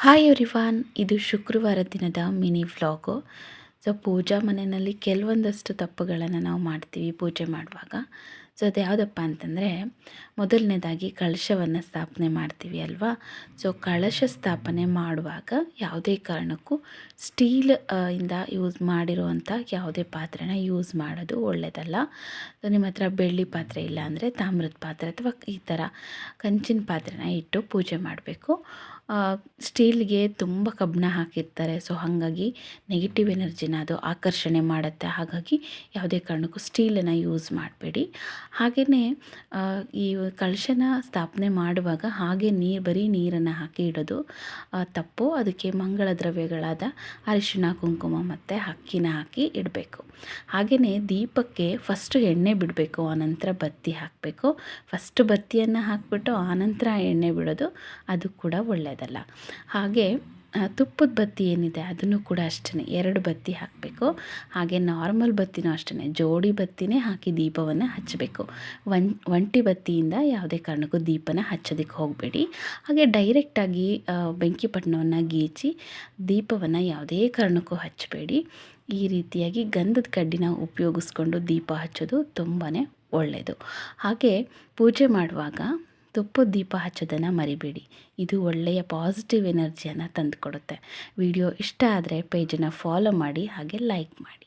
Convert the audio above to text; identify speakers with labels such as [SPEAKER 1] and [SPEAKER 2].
[SPEAKER 1] Hi everyone, ಇದು ಶುಕ್ರವಾರ ದಿನದ ಮಿನಿ ವ್ಲಾಗು. ಸೊ ಪೂಜಾ ಮನೆಯಲ್ಲಿ ಕೆಲವೊಂದಷ್ಟು ತಪ್ಪುಗಳನ್ನು ನಾವು ಮಾಡ್ತೀವಿ ಪೂಜೆ ಮಾಡುವಾಗ. ಸೊ ಅದು ಯಾವುದಪ್ಪ ಅಂತಂದರೆ, ಮೊದಲನೇದಾಗಿ ಕಳಶವನ್ನು ಸ್ಥಾಪನೆ ಮಾಡ್ತೀವಿ ಅಲ್ವಾ. ಸೊ ಕಳಶ ಸ್ಥಾಪನೆ ಮಾಡುವಾಗ ಯಾವುದೇ ಕಾರಣಕ್ಕೂ ಸ್ಟೀಲ್ ಇಂದ ಯೂಸ್ ಮಾಡಿರುವಂಥ ಯಾವುದೇ ಪಾತ್ರೆನ ಯೂಸ್ ಮಾಡೋದು ಒಳ್ಳೆಯದಲ್ಲ. ಸೊ ನಿಮ್ಮ ಹತ್ರ ಬೆಳ್ಳಿ ಪಾತ್ರೆ ಇಲ್ಲ ಅಂದರೆ ತಾಮ್ರದ ಪಾತ್ರೆ ಅಥವಾ ಈ ಥರ ಕಂಚಿನ ಪಾತ್ರೆನ ಇಟ್ಟು ಪೂಜೆ ಮಾಡಬೇಕು. ಸ್ಟೀಲ್ಗೆ ತುಂಬ ಕಬ್ಬಣ ಹಾಕಿರ್ತಾರೆ. ಸೊ ಹಾಗಾಗಿ ನೆಗೆಟಿವ್ ಎನರ್ಜಿನ ಅದು ಆಕರ್ಷಣೆ ಮಾಡುತ್ತೆ. ಹಾಗಾಗಿ ಯಾವುದೇ ಕಾರಣಕ್ಕೂ ಸ್ಟೀಲನ್ನು ಯೂಸ್ ಮಾಡಬೇಡಿ. ಹಾಗೆಯೇ ಈ ಕಳಶನ ಸ್ಥಾಪನೆ ಮಾಡುವಾಗ ಹಾಗೆ ಬರೀ ನೀರನ್ನು ಹಾಕಿ ಇಡೋದು ತಪ್ಪು. ಅದಕ್ಕೆ ಮಂಗಳ ದ್ರವ್ಯಗಳಾದ ಅರಿಶಿಣ, ಕುಂಕುಮ ಮತ್ತು ಅಕ್ಕಿನ ಹಾಕಿ ಇಡಬೇಕು. ಹಾಗೆಯೇ ದೀಪಕ್ಕೆ ಫಸ್ಟು ಎಣ್ಣೆ ಬಿಡಬೇಕು, ಆನಂತರ ಬತ್ತಿ ಹಾಕಬೇಕು. ಫಸ್ಟ್ ಬತ್ತಿಯನ್ನು ಹಾಕಿಬಿಟ್ಟು ಆನಂತರ ಎಣ್ಣೆ ಬಿಡೋದು ಅದು ಕೂಡ ಒಳ್ಳೆಯದಲ್ಲ. ಹಾಗೆ ತುಪ್ಪದ ಬತ್ತಿ ಏನಿದೆ ಅದನ್ನು ಕೂಡ ಅಷ್ಟೇ 2 ಬತ್ತಿ ಹಾಕಬೇಕು. ಹಾಗೆ ನಾರ್ಮಲ್ ಬತ್ತಿನೂ ಅಷ್ಟೇ ಜೋಡಿ ಬತ್ತಿನೇ ಹಾಕಿ ದೀಪವನ್ನು ಹಚ್ಚಬೇಕು. ಒಂಟಿ ಬತ್ತಿಯಿಂದ ಯಾವುದೇ ಕಾರಣಕ್ಕೂ ದೀಪನ ಹಚ್ಚೋದಕ್ಕೆ ಹೋಗಬೇಡಿ. ಹಾಗೆ ಡೈರೆಕ್ಟಾಗಿ ಬೆಂಕಿ ಪಟ್ಟಣವನ್ನು ಗೀಚಿ ದೀಪವನ್ನು ಯಾವುದೇ ಕಾರಣಕ್ಕೂ ಹಚ್ಚಬೇಡಿ. ಈ ರೀತಿಯಾಗಿ ಗಂಧದ ಕಡ್ಡಿನ ಉಪಯೋಗಿಸ್ಕೊಂಡು ದೀಪ ಹಚ್ಚೋದು ತುಂಬಾ ಒಳ್ಳೆಯದು. ಹಾಗೆ ಪೂಜೆ ಮಾಡುವಾಗ ತುಪ್ಪದ ದೀಪ ಹಚ್ಚೋದನ್ನು ಮರಿಬೇಡಿ. ಇದು ಒಳ್ಳೆಯ ಪಾಸಿಟಿವ್ ಎನರ್ಜಿಯನ್ನು ತಂದುಕೊಡುತ್ತೆ. ವಿಡಿಯೋ ಇಷ್ಟ ಆದರೆ ಪೇಜನ್ನು ಫಾಲೋ ಮಾಡಿ, ಹಾಗೆ ಲೈಕ್ ಮಾಡಿ.